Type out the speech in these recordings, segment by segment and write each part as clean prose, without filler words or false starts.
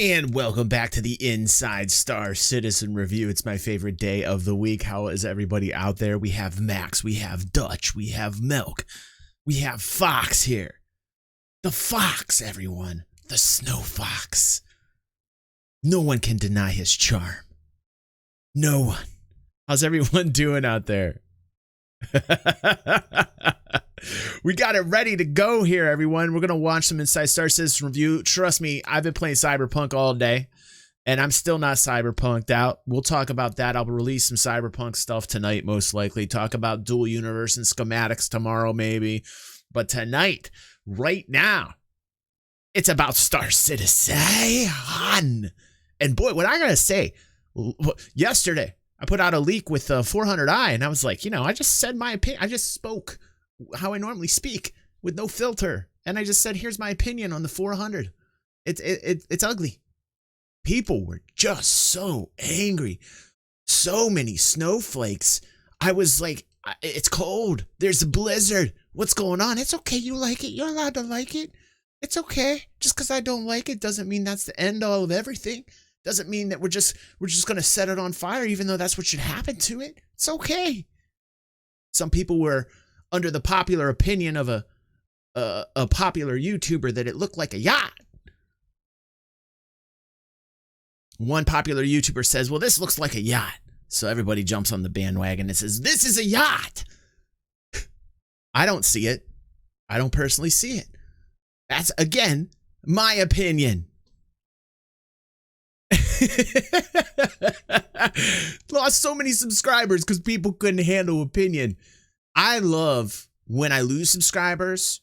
And welcome back to the Inside Star Citizen Review. It's my favorite day of the week. How is everybody out there? We have Max, we have Dutch, we have Milk, we have Fox here. The Fox, everyone. The Snow Fox. No one can deny his charm. No one. How's everyone doing out there? We got it ready to go here, everyone. We're going to watch some Inside Star Citizen Review. Trust me, I've been playing Cyberpunk all day, and I'm still not Cyberpunked out. We'll talk about that. I'll release some Cyberpunk stuff tonight, most likely. Talk about dual universe and schematics tomorrow, maybe. But tonight, right now, it's about Star Citizen. And boy, what I got to say, yesterday, I put out a leak with 400i, and I was like, I just said my opinion. I just spoke how I normally speak with no filter. And I just said, here's my opinion on the 400. It's ugly. People were just so angry. So many snowflakes. I was like, it's cold. There's a blizzard. What's going on? It's okay. You like it. You're allowed to like it. It's okay. Just because I don't like it doesn't mean that's the end all of everything. Doesn't mean that we're just going to set it on fire, even though that's what should happen to it. It's okay. Some people were under the popular opinion of a popular YouTuber that it looked like a yacht. One popular YouTuber says, well, this looks like a yacht. So everybody jumps on the bandwagon and says, this is a yacht. I don't see it. I don't personally see it. That's, again, my opinion. Lost so many subscribers because people couldn't handle opinion. I love when I lose subscribers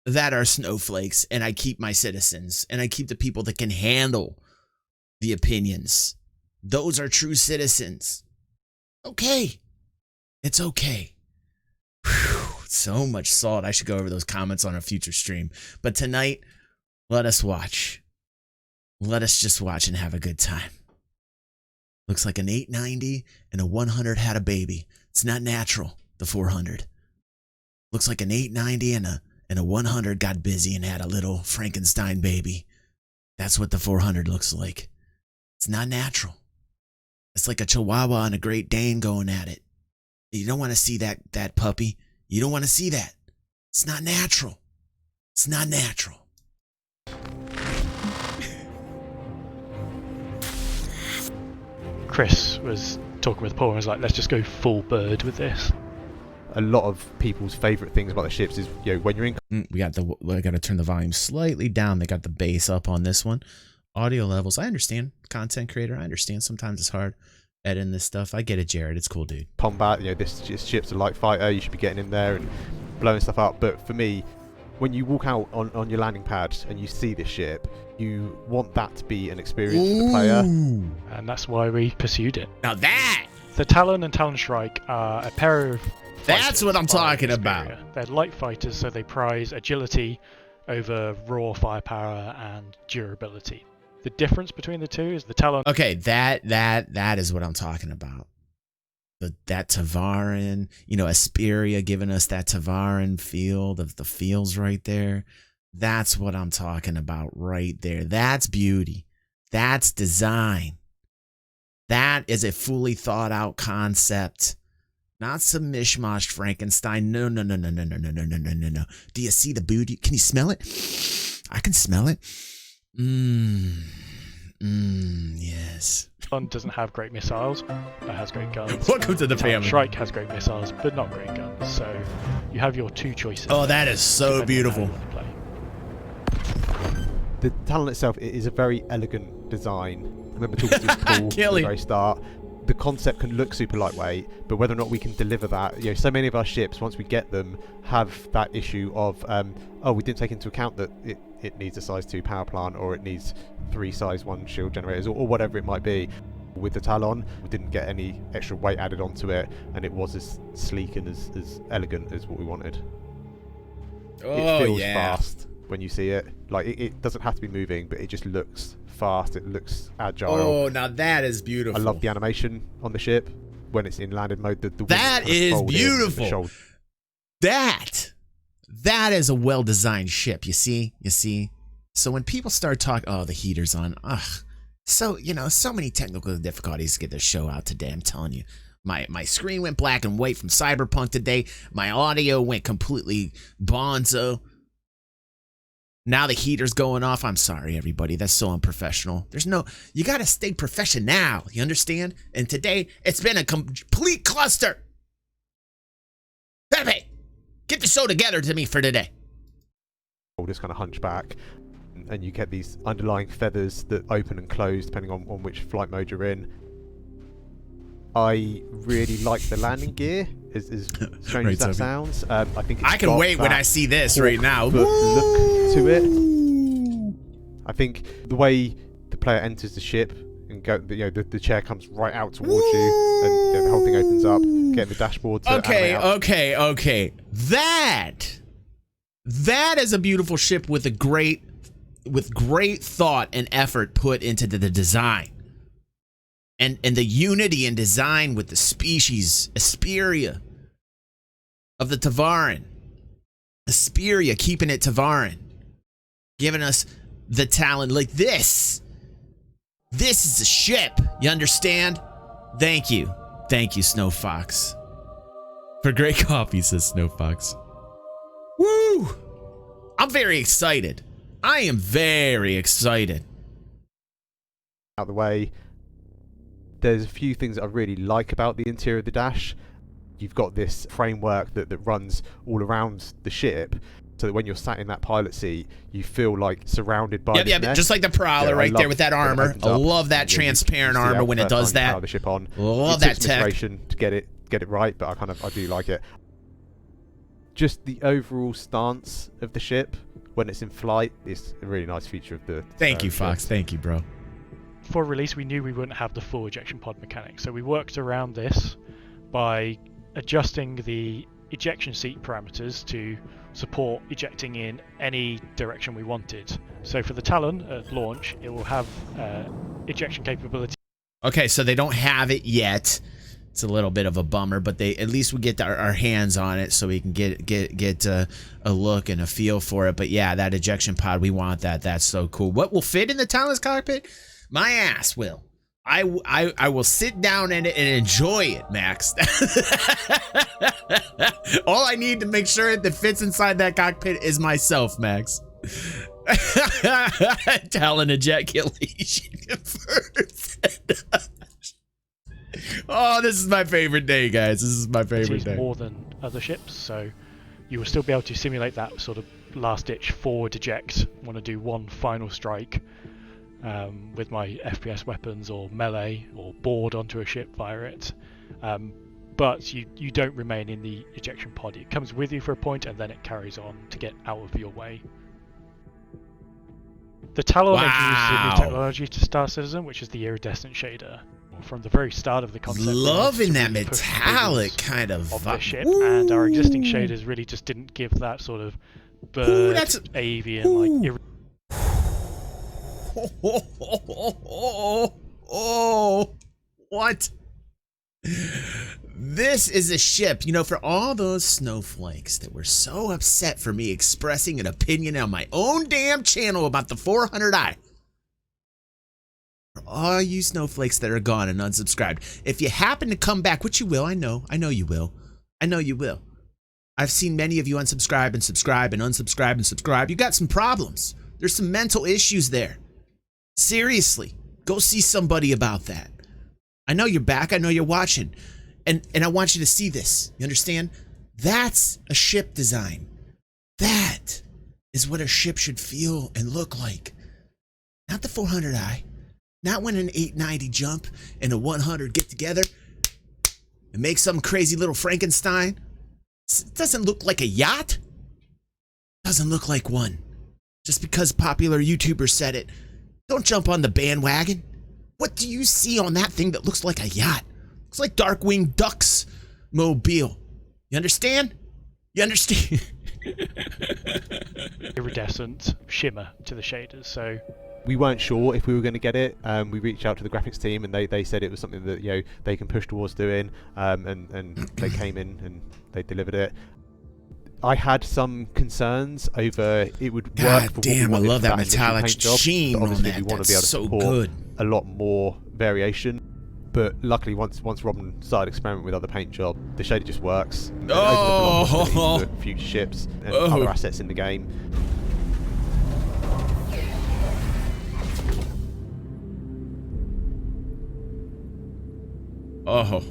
that are snowflakes, and I keep my citizens, and I keep the people that can handle the opinions. Those are true citizens. Okay. It's okay. Whew, so much salt. I should go over those comments on a future stream. But tonight, let us watch. Let us just watch and have a good time. Looks like an 890 and a 100 had a baby. It's not natural, the 400. Looks like an 890 and a 100 got busy and had a little Frankenstein baby. That's what the 400 looks like. It's not natural. It's like a Chihuahua and a Great Dane going at it. You don't want to see that puppy. You don't want to see that. It's not natural. It's not natural. Chris was talking with Paul and was like, let's just go full bird with this. A lot of people's favorite things about the ships is, when you're in... We got to turn the volume slightly down. They got the bass up on this one. Audio levels. I understand. Content creator. I understand. Sometimes it's hard editing this stuff. I get it, Jared. It's cool, dude. Combat, this ship's a light fighter. You should be getting in there and blowing stuff up. But for me, when you walk out on your landing pad and you see this ship, you want that to be an experience for the player. And that's why we pursued it. Now that! The Talon and Talon Shrike are a pair of... That's what I'm talking about. They're light fighters, so they prize agility over raw firepower and durability. The difference between the two is the Talon... Okay, that is what I'm talking about. That Tavaran, Asperia giving us that Tavaran feel, the feels right there. That's what I'm talking about right there. That's beauty. That's design. That is a fully thought out concept. Not some mishmash Frankenstein. No. Do you see the beauty? Can you smell it? I can smell it. Yes. Talon doesn't have great missiles, but has great guns. Welcome to the Talon family. Shrike has great missiles, but not great guns. So you have your two choices. Oh, that is so beautiful. The Talon itself is a very elegant design. I remember talking to Paul at the very start. The concept can look super lightweight, but whether or not we can deliver that, so many of our ships, once we get them, have that issue of, we didn't take into account that it needs a size 2 power plant, or it needs 3 size 1 shield generators, or whatever it might be. With the Talon, we didn't get any extra weight added onto it, and it was as sleek and as elegant as what we wanted. It feels fast when you see it. Like, it doesn't have to be moving, but it just looks fast. It looks agile. Oh, now that is beautiful. I love the animation on the ship when it's in landed mode. The that is beautiful. That is a well-designed ship. You see, So when people start talking, oh, the heater's on. Ugh. So, you know, so many technical difficulties to get this show out today. I'm telling you. My screen went black and white from Cyberpunk today. My audio went completely bonzo. Now the heater's going off. I'm sorry, everybody. That's so unprofessional. You got to stay professional. You understand? And today, it's been a complete cluster. Pepe, get the show together to me for today. All just kind of hunch back, and you get these underlying feathers that open and close depending on which flight mode you're in. I really like the landing gear, as strange as that sounds. I think I can wait when I see this right now. Look to it. I think the way the player enters the ship and the chair comes right out towards you, and the whole thing opens up. Get the dashboard to okay. That is a beautiful ship with great thought and effort put into the design. And the unity and design with the species, Asperia, of the Tavaran. Asperia, keeping it Tavaran. Giving us the Talon. Like this. This is a ship. You understand? Thank you. Thank you, Snow Fox. For great coffee, says Snow Fox. Woo! I'm very excited. I am very excited. Out the way. There's a few things that I really like about the interior of the Dash. You've got this framework that runs all around the ship, so that when you're sat in that pilot seat, you feel like surrounded by this nest. Just like the Prowler right there with that armor. I love that transparent armor when it does that. The ship on. Love that tech. To get it right, but I do like it. Just the overall stance of the ship when it's in flight is a really nice feature of the. Thank you, Fox. Thank you, bro. For release, we knew we wouldn't have the full ejection pod mechanic, so we worked around this by adjusting the ejection seat parameters to support ejecting in any direction we wanted. So for the Talon at launch, it will have ejection capability. Okay, so they don't have it yet. It's a little bit of a bummer, but at least we get our hands on it, so we can get a look and a feel for it. But yeah, that ejection pod, we want that. That's so cool. What will fit in the Talon's cockpit? My ass will. I will sit down in it and enjoy it, Max. All I need to make sure that fits inside that cockpit is myself, Max. Talon ejaculation first. Oh, this is my favorite day, guys. This is my favorite day. More than other ships, so you will still be able to simulate that sort of last-ditch forward eject. Want to do one final strike. With my FPS weapons or melee or board onto a ship via it, but you don't remain in the ejection pod. It comes with you for a point and then it carries on to get out of your way. The Talon introduces a new technology to Star Citizen, which is the iridescent shader. From the very start of the concept, loving that metallic kind of the ship, and our existing shaders really just didn't give that sort of bird, avian like. Oh, what? This is a ship, you know, for all those snowflakes that were so upset for me expressing an opinion on my own damn channel about the 400i. For all you snowflakes that are gone and unsubscribed, if you happen to come back, which you will, I know you will. I've seen many of you unsubscribe and subscribe and unsubscribe and subscribe. You got some problems. There's some mental issues there. Seriously, go see somebody about that. I know you're back. I know you're watching. And I want you to see this. You understand? That's a ship design. That is what a ship should feel and look like. Not the 400i. Not when an 890 jump and a 100 get together and make some crazy little Frankenstein. It doesn't look like a yacht. Doesn't look like one. Just because popular YouTubers said it. Don't jump on the bandwagon. What do you see on that thing that looks like a yacht? Looks like Darkwing Duck's mobile. You understand? You understand? Iridescent shimmer to the shaders, so... We weren't sure if we were going to get it. We reached out to the graphics team and they said it was something that they can push towards doing, and they came in and they delivered it. I had some concerns over it would work. God for damn, what we I love that wanted for metallic paint job, sheen but on obviously that. we want to That's be able to so support good. a lot more variation. But luckily, once Robin started experimenting with other paint job, the shader just works. It opens up a lot of possibilities for future ships and other assets in the game. Oh,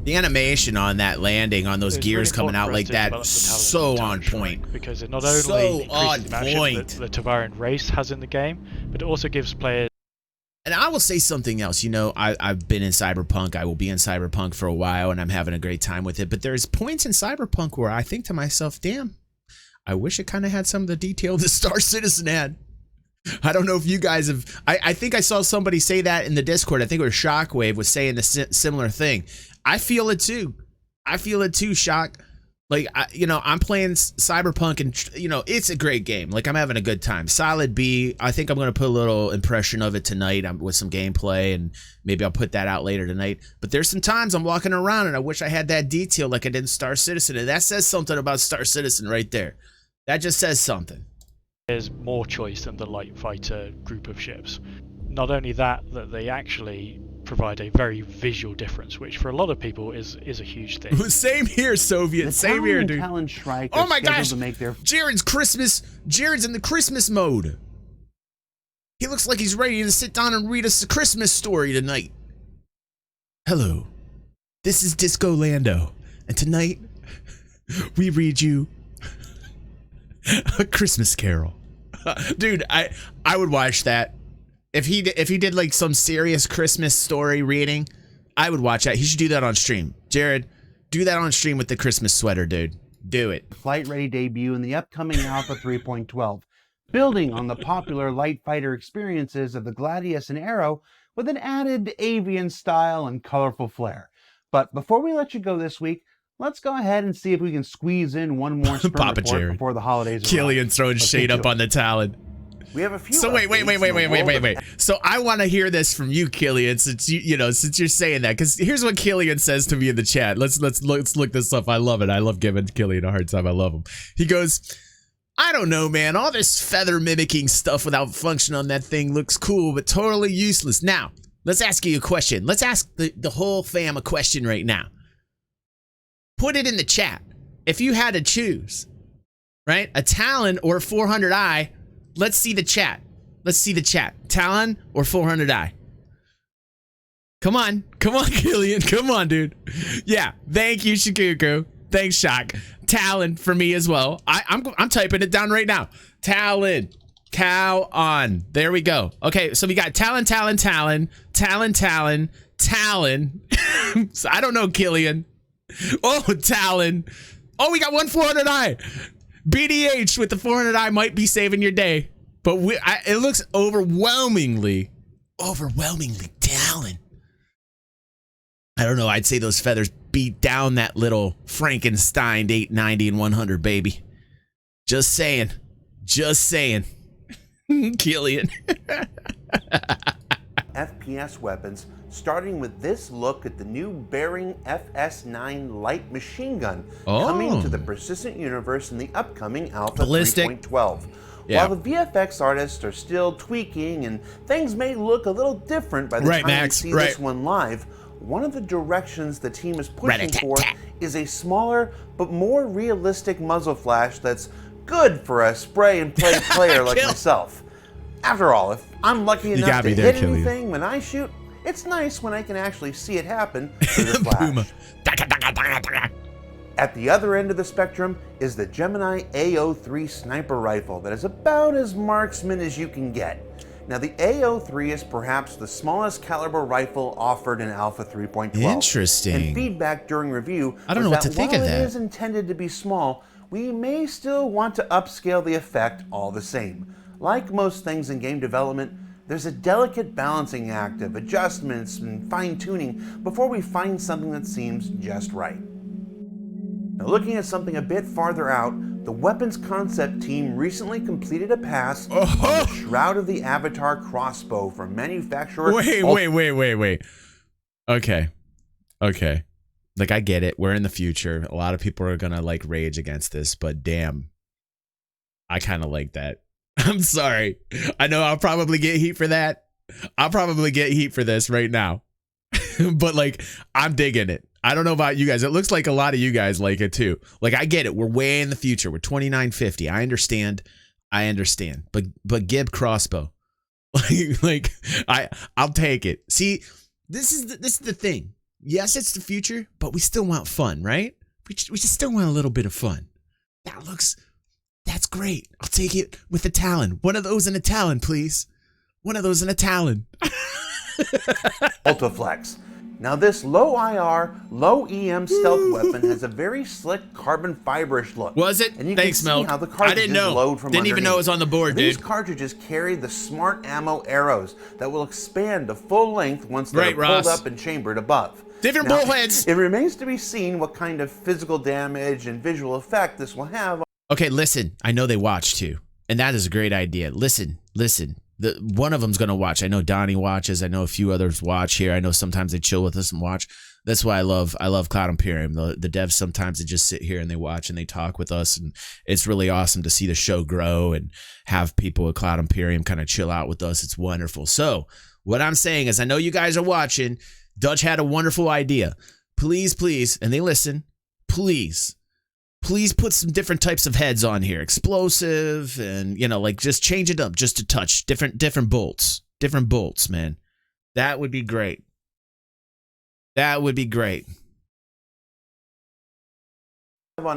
the animation on that landing, on those gears coming out like that, so on point. Because it not only increases the amount that the Tavarian race has in the game, but it also gives players. And I will say something else. You know, I've been in Cyberpunk. I will be in Cyberpunk for a while, and I'm having a great time with it. But there's points in Cyberpunk where I think to myself, damn, I wish it kind of had some of the detail the Star Citizen had. I don't know if you guys have. I think I saw somebody say that in the Discord. I think it was Shockwave was saying the similar thing. I feel it too. I feel it too, Shock. Like, you know, I'm playing Cyberpunk, and you know, it's a great game. Like, I'm having a good time. Solid B. I think I'm gonna put a little impression of it tonight with some gameplay, and maybe I'll put that out later tonight. But there's some times I'm walking around and I wish I had that detail like I did in Star Citizen, and that says something about Star Citizen right there. That just says something. There's more choice than the light fighter group of ships. Not only that they actually provide a very visual difference, which for a lot of people is a huge thing. Same here, Soviet. Same here, dude. Talon Shrike oh my gosh! To make their... Jared's in the Christmas mode. He looks like he's ready to sit down and read us a Christmas story tonight. Hello, this is Disco Lando, and tonight we read you a Christmas Carol. Dude, I would watch that. If he did like some serious Christmas story reading, I would watch that. He should do that on stream. Jared, do that on stream with the Christmas sweater, dude. Do it. Flight ready debut in the upcoming Alpha 3.12, building on the popular light fighter experiences of the Gladius and Arrow with an added avian style and colorful flair. But before we let you go this week, let's go ahead and see if we can squeeze in one more sprint Papa report Jared. Before the holidays. Killian throwing shade up on the Talon. We have a few. So wait. So I want to hear this from you, Killian, since since you're saying that, because here's what Killian says to me in the chat. Let's look this up. I love it. I love giving Killian a hard time. I love him. He goes, I don't know, man. All this feather mimicking stuff without function on that thing looks cool, but totally useless. Now, let's ask you a question. Let's ask the whole fam a question right now. Put it in the chat. If you had to choose, right, a Talon or a 400i, let's see the chat. Let's see the chat. Talon or 400i? Come on, Killian. Come on, dude. Yeah, thank you, Shikuku. Thanks, Shock. Talon for me as well. I'm typing it down right now. Talon. Cow on. There we go. Okay, so we got Talon. So I don't know, Killian. Oh, Talon. Oh, we got one 400i. BDH with the 400i might be saving your day, but it looks overwhelmingly Talon. I don't know. I'd say those feathers beat down that little Frankenstein 890 and 100, baby. Just saying. Killian. FPS weapons, starting with this look at the new Bearing FS9 light machine gun coming to the Persistent universe in the upcoming Alpha 3.12. Yeah. While the VFX artists are still tweaking and things may look a little different by the time you see this one live, one of the directions the team is pushing for is a smaller but more realistic muzzle flash that's good for a spray and play player like myself. After all, if I'm lucky enough to hit anything when I shoot, it's nice when I can actually see it happen through the flash. At the other end of the spectrum is the Gemini AO3 sniper rifle that is about as marksman as you can get. Now the AO3 is perhaps the smallest caliber rifle offered in Alpha 3.12. Interesting. And feedback during review I don't know what to think of that. While it is intended to be small, we may still want to upscale the effect all the same. Like most things in game development, there's a delicate balancing act of adjustments and fine-tuning before we find something that seems just right. Now, looking at something a bit farther out, the weapons concept team recently completed a pass on the Shroud of the Avatar crossbow from manufacturer... Wait. Okay. Like, I get it. We're in the future. A lot of people are going to like rage against this, but damn, I kind of like that. I'm sorry. I know I'll probably get heat for that. I'll probably get heat for this right now. But like, I'm digging it. I don't know about you guys. It looks like a lot of you guys like it too. Like, I get it. We're way in the future. We're 2950. I understand. But Gib Crossbow. I'll take it. See, this is the thing. Yes, it's the future, but we still want fun, right? We just still want a little bit of fun. That's great. I'll take it with a Talon. One of those in a Talon, please. One of those in a Talon. Ultiflex. Now this low IR, low EM stealth weapon has a very slick carbon fiberish look. Was it? And you Thanks, can see Milk. how the cartridges I didn't know. load from Didn't even know it was on the board, dude. These cartridges carry the smart ammo arrows that will expand to full length once they're pulled up and chambered above. Different bullheads. It remains to be seen what kind of physical damage and visual effect this will have. Okay, listen. I know they watch too, and that is a great idea. Listen. One of them's gonna watch. I know Donnie watches. I know a few others watch here. I know sometimes they chill with us and watch. That's why I love Cloud Imperium. The devs sometimes they just sit here and they watch and they talk with us, and it's really awesome to see the show grow and have people at Cloud Imperium kind of chill out with us. It's wonderful. So what I'm saying is, I know you guys are watching. Dutch had a wonderful idea. Please, and they listen. Please put some different types of heads on here. Explosive and, like, just change it up just a touch. Different bolts. Different bolts, man. That would be great. On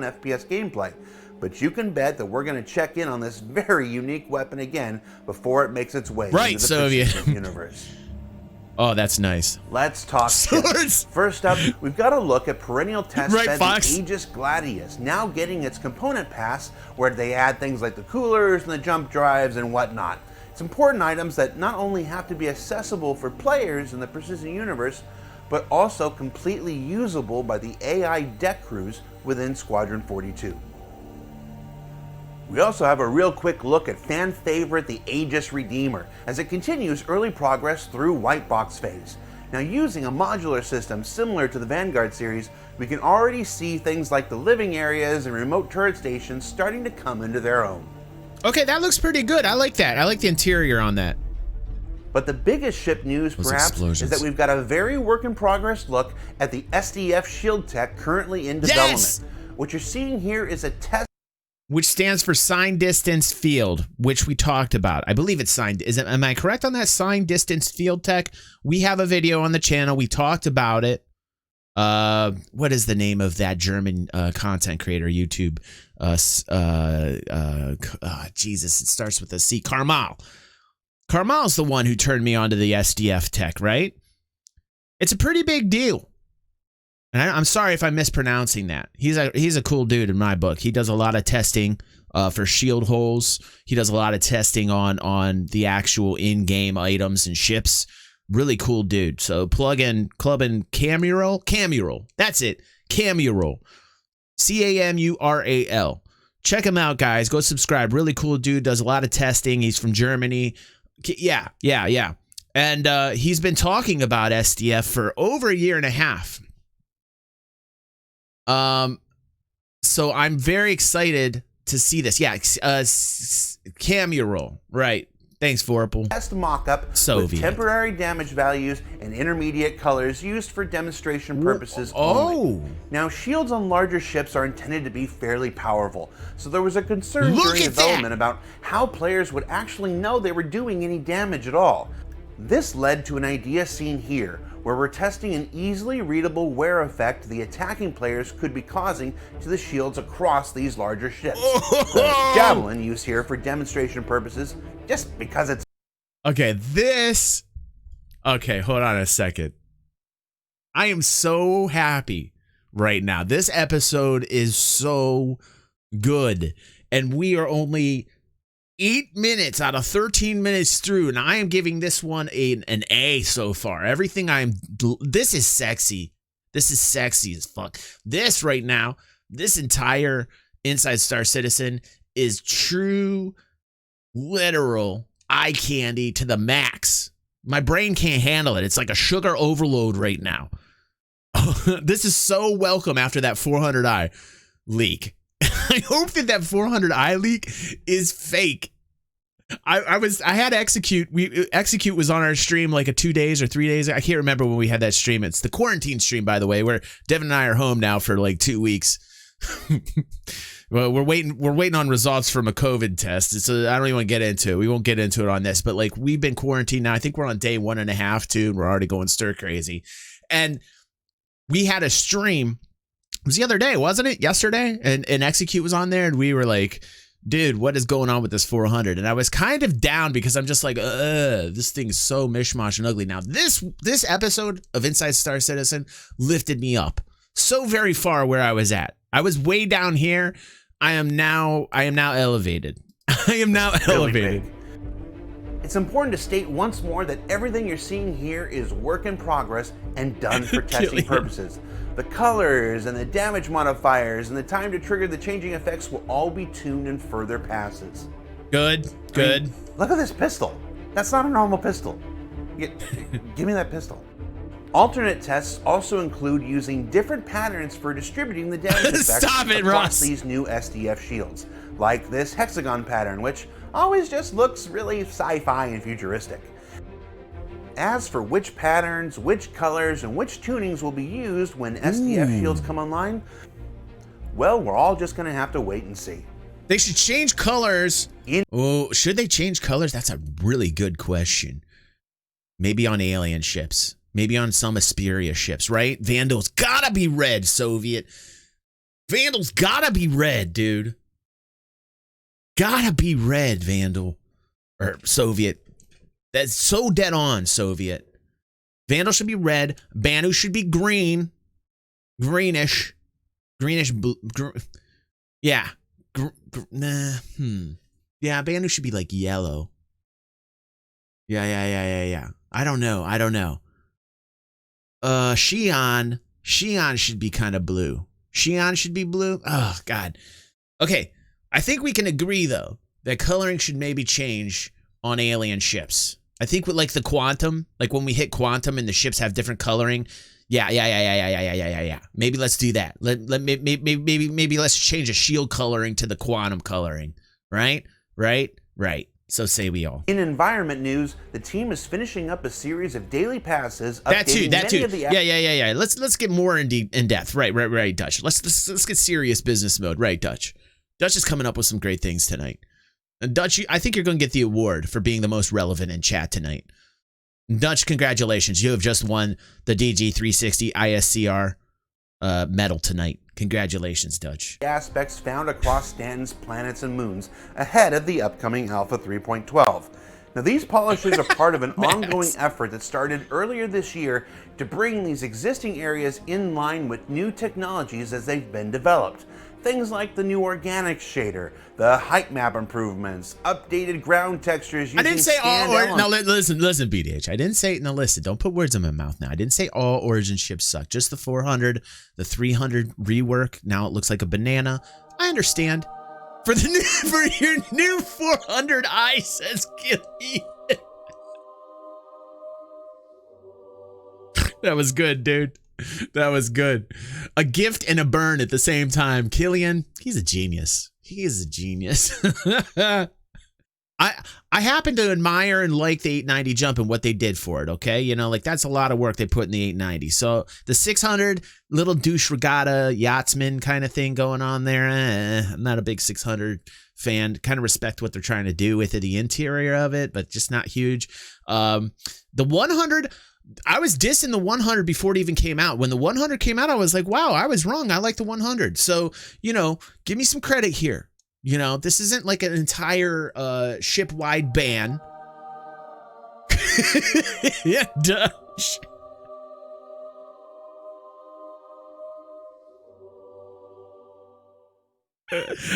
FPS gameplay, but you can bet that we're going to check in on this very unique weapon again before it makes its way into the Soviet universe. Oh, that's nice. Let's talk swords. First up, we've got to look at perennial test bed the Aegis Gladius, now getting its component pass, where they add things like the coolers and the jump drives and whatnot. It's important items that not only have to be accessible for players in the persistent universe, but also completely usable by the AI deck crews within Squadron 42. We also have a real quick look at fan favorite the Aegis Redeemer as it continues early progress through white box phase. Now, using a modular system similar to the Vanguard series, we can already see things like the living areas and remote turret stations starting to come into their own. Okay, that looks pretty good. I like that. I like the interior on that. But the biggest ship news, perhaps, is that we've got a very work-in-progress look at the SDF Shield Tech currently in development. What you're seeing here is a test, which stands for Sign Distance Field, which we talked about. I believe it's signed. Am I correct on that? Sign Distance Field Tech. We have a video on the channel. We talked about it. What is the name of that German content creator YouTube? Jesus, it starts with a C. Carmal. Carmal's the one who turned me on to the SDF Tech, right? It's a pretty big deal. And I'm sorry if I'm mispronouncing that. He's a cool dude in my book. He does a lot of testing for shield holes. He does a lot of testing on the actual in-game items and ships. Really cool dude. So club in Camural. That's it. Camural. Camural. Check him out, guys. Go subscribe. Really cool dude. Does a lot of testing. He's from Germany. Yeah. And he's been talking about SDF for over a year and a half. So I'm very excited to see this. Yeah, Camural. Right. Thanks, Vorpal. Test mock-up with temporary damage values and intermediate colors used for demonstration purposes only. Now, shields on larger ships are intended to be fairly powerful, so there was a concern during development about how players would actually know they were doing any damage at all. This led to an idea seen here, where we're testing an easily readable wear effect the attacking players could be causing to the shields across these larger ships. The Javelin used here for demonstration purposes, just because it's... Okay, hold on a second. I am so happy right now. This episode is so good, and we are only 8 minutes out of 13 minutes through, and I am giving this one an A so far. This is sexy. This is sexy as fuck. This right now, this entire Inside Star Citizen is true, literal eye candy to the max. My brain can't handle it. It's like a sugar overload right now. This is so welcome after that 400i leak. I hope that 400i leak is fake. I had Execute. Execute was on our stream like 2 days or 3 days. I can't remember when we had that stream. It's the quarantine stream, by the way, where Devin and I are home now for like 2 weeks. Well, we're waiting on results from a COVID test. I don't even want to get into it. We won't get into it on this, but like we've been quarantined now. I think we're on day 1.5 too, and we're already going stir crazy. And we had a stream. It was the other day, wasn't it? Yesterday, and Execute was on there, and we were like, dude, what is going on with this 400? And I was kind of down because I'm just like, this thing is so mishmash and ugly. Now, this episode of Inside Star Citizen lifted me up so very far where I was at. I was way down here. I am now elevated. I am now elevated. It's important to state once more that everything you're seeing here is work in progress and done for testing purposes. The colors and the damage modifiers and the time to trigger the changing effects will all be tuned in further passes. Good. I mean, look at this pistol. That's not a normal pistol. Give me that pistol. Alternate tests also include using different patterns for distributing the damage effects across these new SDF shields, like this hexagon pattern, which always just looks really sci-fi and futuristic. As for which patterns, which colors, and which tunings will be used when SDF shields come online, well, we're all just going to have to wait and see. They should change colors. Should they change colors? That's a really good question. Maybe on alien ships. Maybe on some Asperia ships, right? Vandal's gotta be red, Soviet. Vandal's gotta be red, dude. Gotta be red, Vandal. Or Soviet. That's so dead on, Soviet. Vandal should be red. Banu should be green. Greenish. Greenish blue. Yeah. Yeah, Banu should be like yellow. Yeah. I don't know. Xi'an should be kind of blue. Xi'an should be blue. Oh, God. Okay. I think we can agree, though, that coloring should maybe change on alien ships. I think with like the quantum, like when we hit quantum and the ships have different coloring. Yeah. Maybe let's do that. Maybe let's change the shield coloring to the quantum coloring. Right. So say we all. In environment news, the team is finishing up a series of daily passes. That too. Yeah. Let's get more in depth. Right, Dutch. Let's get serious business mode. Right, Dutch. Dutch is coming up with some great things tonight. And Dutch, I think you're going to get the award for being the most relevant in chat tonight. Dutch, congratulations. You have just won the DG360 ISCR medal tonight. Congratulations, Dutch. Aspects found across Stanton's planets and moons ahead of the upcoming Alpha 3.12. Now, these polishes are part of an ongoing effort that started earlier this year to bring these existing areas in line with new technologies as they've been developed. Things like the new organic shader, the height map improvements, updated ground textures using I didn't say all. Now listen, BDH. I didn't say. Now listen. Don't put words in my mouth. Now I didn't say all Origin ships suck. Just the 400, the 300 rework. Now it looks like a banana. I understand. For your new 400i, says Gilly. That was good, dude. That was good. A gift and a burn at the same time. Killian, he's a genius. He is a genius. I happen to admire and like the 890 jump and what they did for it, okay? You know, like that's a lot of work they put in the 890. So the 600, little douche regatta yachtsman kind of thing going on there. I'm not a big 600 fan. Kind of respect what they're trying to do with it, the interior of it, but just not huge. The 100... I was dissing the 100 before it even came out. When the 100 came out, I was like, wow, I was wrong. I like the 100. So, you know, give me some credit here. You know, this isn't like an entire ship-wide ban. Yeah, Dutch.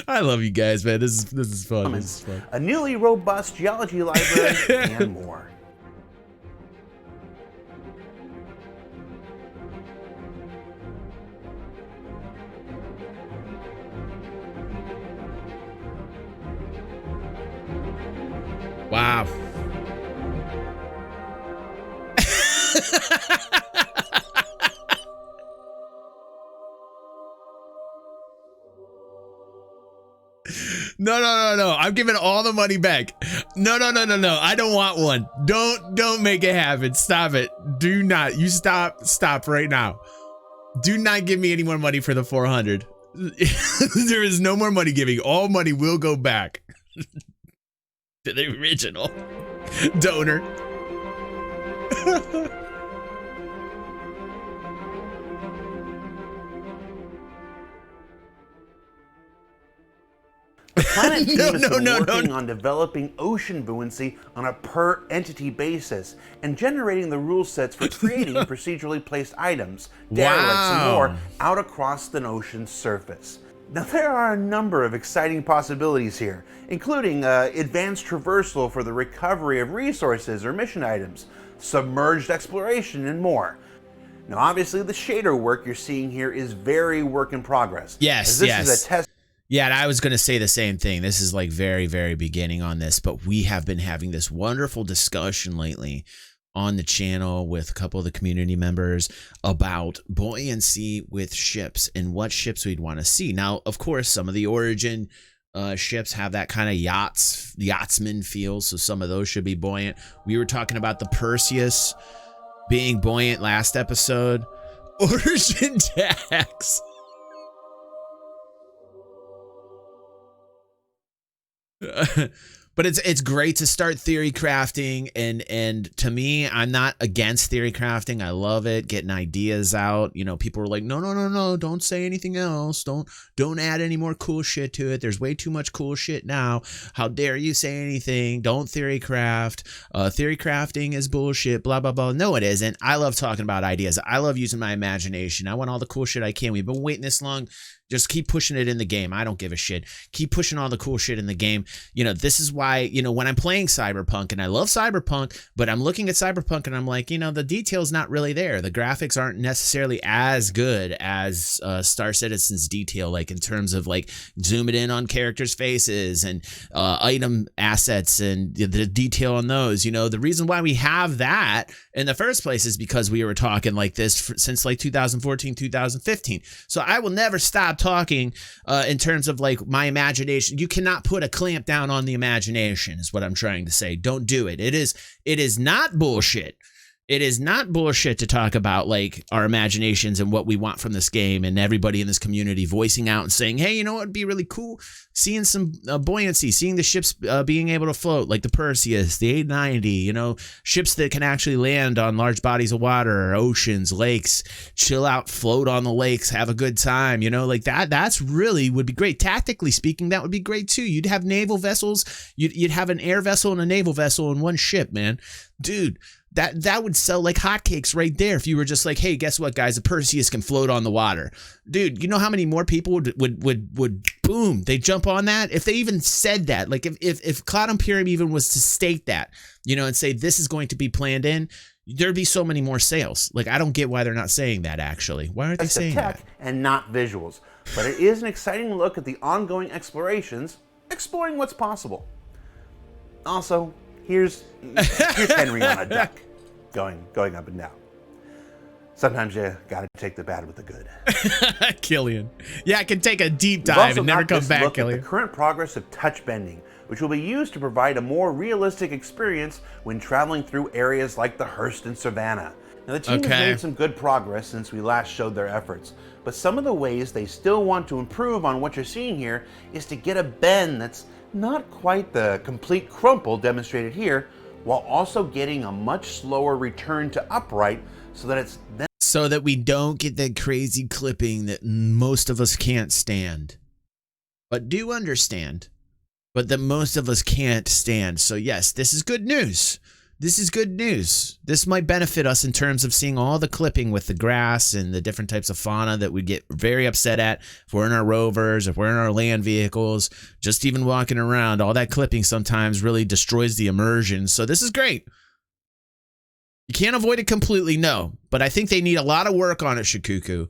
I love you guys, man. This is fun. This is fun. A newly robust geology library and more. Wow. No. I'm giving all the money back. No. I don't want one. Don't make it happen. Stop it. Do not. You stop right now. Do not give me any more money for the 400. There is no more money giving. All money will go back to the original donor. The Planet team has been working on developing ocean buoyancy on a per-entity basis and generating the rule sets for creating procedurally placed items, derelicts, and more out across the ocean's surface. Now, there are a number of exciting possibilities here, including advanced traversal for the recovery of resources or mission items, submerged exploration, and more. Now, obviously, the shader work you're seeing here is very work in progress. Yes, this is a test. Yeah, and I was going to say the same thing. This is like very, very beginning on this, but we have been having this wonderful discussion lately on the channel with a couple of the community members about buoyancy with ships and what ships we'd want to see. Now, of course, some of the Origin ships have that kind of yachtsman feel, so some of those should be buoyant. We were talking about the Perseus being buoyant last episode. Origin tax. But it's great to start theory crafting, and to me, I'm not against theory crafting. I love it, getting ideas out. You know, people are like, no, don't say anything else. Don't add any more cool shit to it. There's way too much cool shit now. How dare you say anything? Don't theory craft. Theory crafting is bullshit. Blah blah blah. No, it isn't. I love talking about ideas. I love using my imagination. I want all the cool shit I can. We've been waiting this long. Just keep pushing it in the game. I don't give a shit. Keep pushing all the cool shit in the game. You know, this is why, you know, when I'm playing Cyberpunk, and I love Cyberpunk, but I'm looking at Cyberpunk and I'm like, you know, the detail's not really there. The graphics aren't necessarily as good as Star Citizen's detail, like in terms of like zooming in on characters' faces and item assets and the detail on those. You know, the reason why we have that in the first place is because we were talking like this since like 2014, 2015. So I will never stop talking in terms of like my imagination. You cannot put a clamp down on the imagination is what I'm trying to say. Don't do it. It is not bullshit. It is not bullshit to talk about like our imaginations and what we want from this game, and everybody in this community voicing out and saying, hey, you know what would be really cool? Seeing some buoyancy, seeing the ships being able to float, like the Perseus, the 890, you know, ships that can actually land on large bodies of water, oceans, lakes, chill out, float on the lakes, have a good time, you know, like that's really would be great. Tactically speaking, that would be great too. You'd have naval vessels, you'd have an air vessel and a naval vessel in one ship, man. Dude, that would sell like hotcakes right there if you were just like, hey, guess what, guys? A Perseus can float on the water. Dude, you know how many more people would boom, they jump on that? If they even said that, like if Cloud Imperium even was to state that, you know, and say this is going to be planned in, there'd be so many more sales. Like, I don't get why they're not saying that, actually. Why aren't they saying that? And not visuals. But it is an exciting look at the ongoing explorations, exploring what's possible. Also, here's Henry on a duck. Going up and down. Sometimes you gotta take the bad with the good. Killian. Yeah, I can take a deep dive and never come back, Killian. The current progress of touch bending, which will be used to provide a more realistic experience when traveling through areas like the Hurston Savannah. Now, the team has made some good progress since we last showed their efforts, but some of the ways they still want to improve on what you're seeing here is to get a bend that's not quite the complete crumple demonstrated here, while also getting a much slower return to upright so that it's then so that we don't get that crazy clipping that most of us can't stand, but do understand, but that most of us can't stand. So yes, this is good news. This is good news. This might benefit us in terms of seeing all the clipping with the grass and the different types of fauna that we get very upset at if we're in our rovers, if we're in our land vehicles, just even walking around. All that clipping sometimes really destroys the immersion. So this is great. You can't avoid it completely, no, but I think they need a lot of work on it, Shikuku.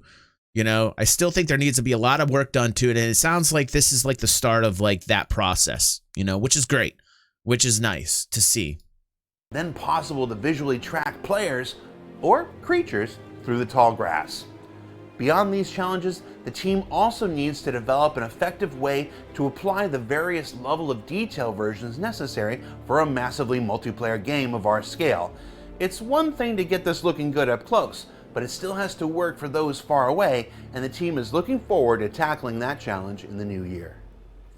You know, I still think there needs to be a lot of work done to it, and it sounds like this is like the start of like that process, you know, which is great, which is nice to see. Then possible to visually track players or creatures through the tall grass. Beyond these challenges, the team also needs to develop an effective way to apply the various level of detail versions necessary for a massively multiplayer game of our scale. It's one thing to get this looking good up close, but it still has to work for those far away, and the team is looking forward to tackling that challenge in the new year.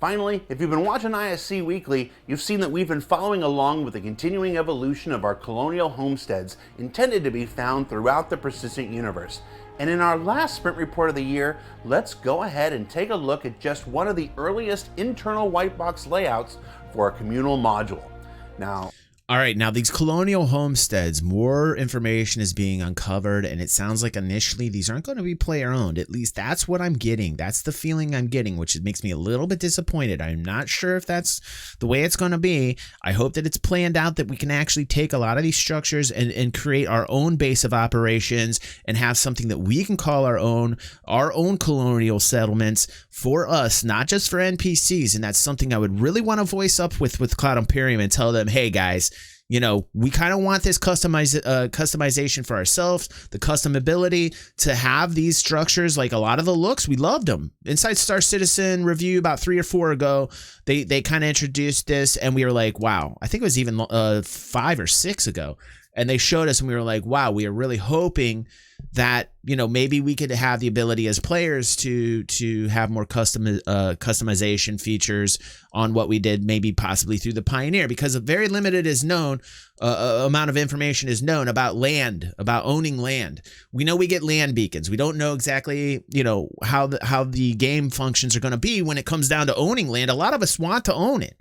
Finally, if you've been watching ISC Weekly, you've seen that we've been following along with the continuing evolution of our Colonial Homesteads intended to be found throughout the persistent universe. And in our last sprint report of the year, let's go ahead and take a look at just one of the earliest internal white box layouts for a communal module. Now, all right, now these Colonial Homesteads, more information is being uncovered, and it sounds like initially these aren't going to be player-owned. At least that's what I'm getting. That's the feeling I'm getting, which makes me a little bit disappointed. I'm not sure if that's the way it's going to be. I hope that it's planned out that we can actually take a lot of these structures and create our own base of operations and have something that we can call our own colonial settlements for us, not just for NPCs. And that's something I would really want to voice up with Cloud Imperium and tell them, hey guys, you know, we kind of want this customization for ourselves, the custom ability to have these structures. Like a lot of the looks, we loved them. Inside Star Citizen review about 3 or 4 ago, they kind of introduced this, and we were like, wow. I think it was even 5 or 6 ago, and they showed us, and we were like, wow. We are really hoping that, you know, maybe we could have the ability as players to have more customization features on what we did, maybe possibly through the Pioneer, because a very limited is known amount of information is known about land, about owning land. We know we get land beacons. We don't know exactly, you know, how the game functions are going to be when it comes down to owning land. A lot of us want to own it.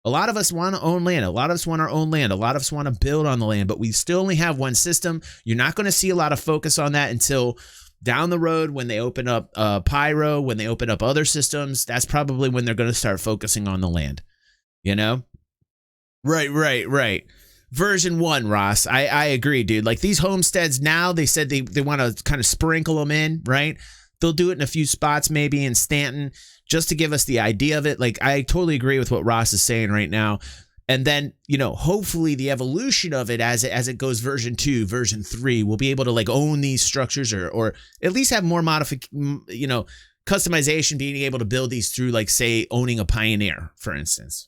A lot of us want to own land. A lot of us want our own land. A lot of us want to build on the land, but we still only have one system. You're not going to see a lot of focus on that until down the road when they open up Pyro, when they open up other systems. That's probably when they're going to start focusing on the land, you know? Right. Version 1, Ross. I agree, dude. Like these homesteads now, they said they want to kind of sprinkle them in, right? They'll do it in a few spots, maybe in Stanton, just to give us the idea of it. Like, I totally agree with what Ross is saying right now. And then, you know, hopefully the evolution of it as it goes version 2, version 3, we'll be able to like own these structures or at least have more customization, being able to build these through, like, say, owning a Pioneer, for instance.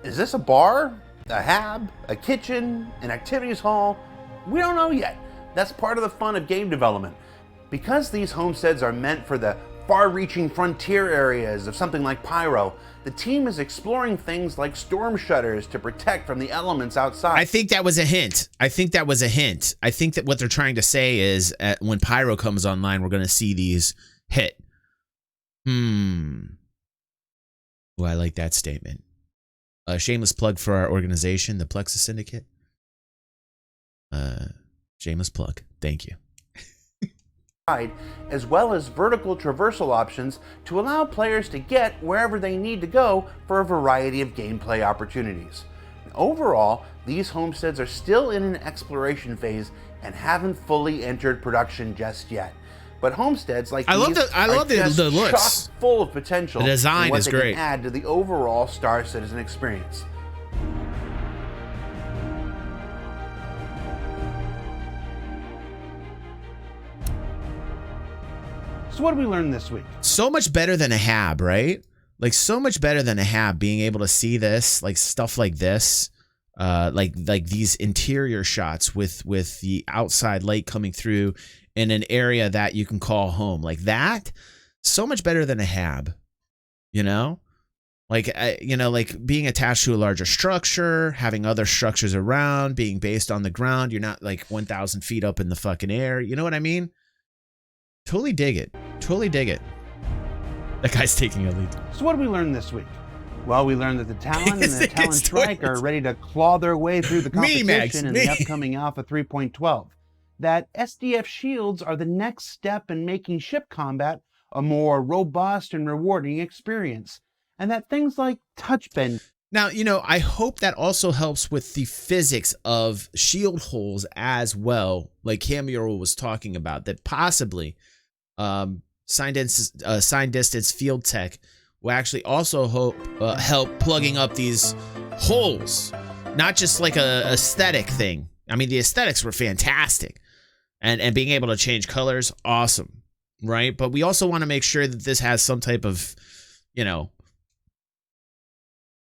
Is this a bar, a hab, a kitchen, an activities hall? We don't know yet. That's part of the fun of game development. Because these homesteads are meant for the far-reaching frontier areas of something like Pyro, the team is exploring things like storm shutters to protect from the elements outside. I think that was a hint. I think that what they're trying to say is when Pyro comes online, we're going to see these hit. Oh, I like that statement. A shameless plug for our organization, the Plexus Syndicate. Shameless plug. Thank you. As well as vertical traversal options to allow players to get wherever they need to go for a variety of gameplay opportunities. Overall, these homesteads are still in an exploration phase and haven't fully entered production just yet. But homesteads like these I love the looks. Chock full of potential. The design is great. What they can add to the overall Star Citizen experience. So what did we learn this week? So much better than a hab, right? Like so much better than a hab, being able to see this, like stuff like this, like these interior shots with the outside light coming through in an area that you can call home, like that. So much better than a hab, you know? Like, like being attached to a larger structure, having other structures around, being based on the ground. You're not like 1,000 feet up in the fucking air. You know what I mean? Totally dig it. Totally dig it. That guy's taking a lead. So what did we learn this week? Well, we learned that the Talon and the Talon Strike are ready to claw their way through the competition in the upcoming Alpha 3.12. That SDF shields are the next step in making ship combat a more robust and rewarding experience. And that things like touch bend. Now, I hope that also helps with the physics of shield holes as well, like Cameo was talking about, that possibly Sign Distance Field Tech will actually also help plugging up these holes, not just like a aesthetic thing. I mean, the aesthetics were fantastic, and being able to change colors, awesome, right? But we also want to make sure that this has some type of, you know,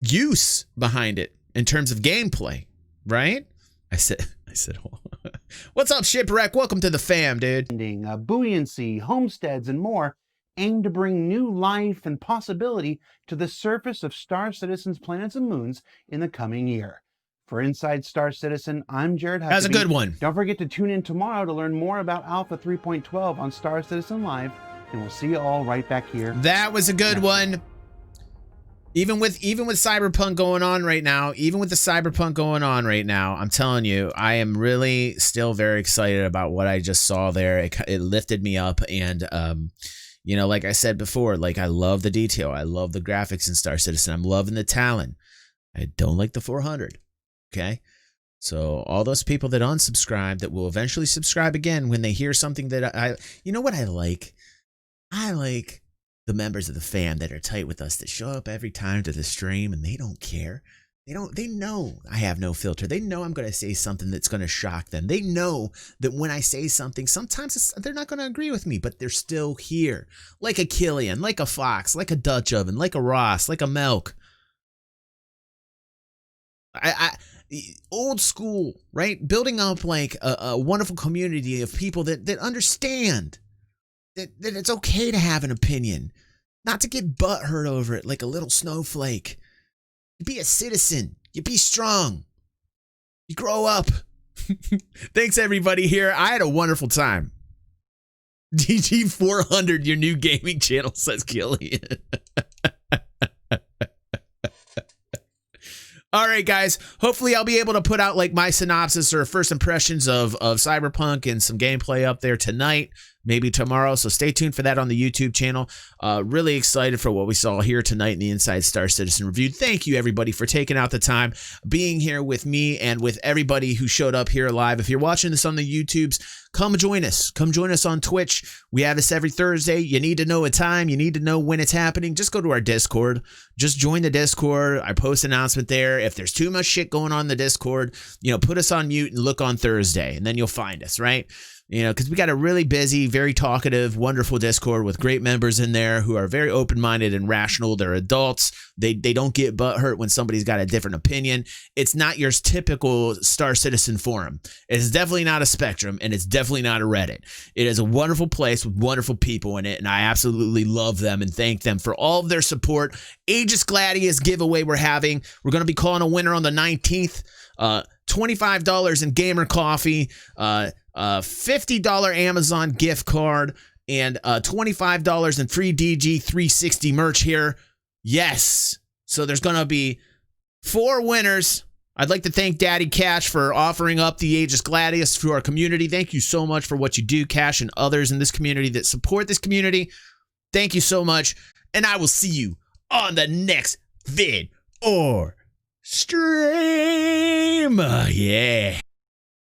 use behind it in terms of gameplay, right? I said, what's up, Shipwreck? Welcome to the fam, dude. Buoyancy, homesteads, and more aim to bring new life and possibility to the surface of Star Citizen's planets and moons in the coming year. For Inside Star Citizen, I'm Jared Huckabee. That's a good one. Don't forget to tune in tomorrow to learn more about Alpha 3.12 on Star Citizen Live, and we'll see you all right back here. That was a good one. Even with Cyberpunk going on right now, I'm telling you, I am really still very excited about what I just saw there. It lifted me up, and you know, like I said before, like I love the detail, I love the graphics in Star Citizen, I'm loving the Talon. I don't like the 400. Okay, so all those people that unsubscribe that will eventually subscribe again when they hear something that you know what I like? I like the members of the fam that are tight with us that show up every time to the stream and they don't care. They know I have no filter. They know I'm going to say something that's going to shock them. They know that when I say something, sometimes they're not going to agree with me, but they're still here. Like a Killian, like a Fox, like a Dutch Oven, like a Ross, like a Milk. Old school, right? Building up like a wonderful community of people that understand that it's okay to have an opinion, not to get butthurt over it like a little snowflake. You be a citizen. You be strong. You grow up. Thanks, everybody here. I had a wonderful time. DG400, your new gaming channel, says Killian. All right, guys. Hopefully, I'll be able to put out like my synopsis or first impressions of Cyberpunk and some gameplay up there tonight, maybe tomorrow. So stay tuned for that on the YouTube channel. Really excited for what we saw here tonight in the Inside Star Citizen review. Thank you, everybody, for taking out the time, being here with me and with everybody who showed up here live. If you're watching this on the YouTubes, come join us. Come join us on Twitch. We have this every Thursday. You need to know a time. You need to know when it's happening. Just go to our Discord. Just join the Discord. I post an announcement there. If there's too much shit going on in the Discord, you know, put us on mute and look on Thursday, and then you'll find us, right? You know, because we got a really busy, very talkative, wonderful Discord with great members in there who are very open-minded and rational. They're adults. They don't get butthurt when somebody's got a different opinion. It's not your typical Star Citizen forum. It's definitely not a Spectrum, and it's definitely not a Reddit. It is a wonderful place with wonderful people in it, and I absolutely love them and thank them for all of their support. Aegis Gladius giveaway we're having. We're going to be calling a winner on the 19th. $25 in gamer coffee, $50 Amazon gift card, and $25 in free DG 360 merch here. Yes. So there's going to be 4 winners. I'd like to thank Daddy Cash for offering up the Aegis Gladius to our community. Thank you so much for what you do, Cash, and others in this community that support this community. Thank you so much. And I will see you on the next vid or stream. Yeah.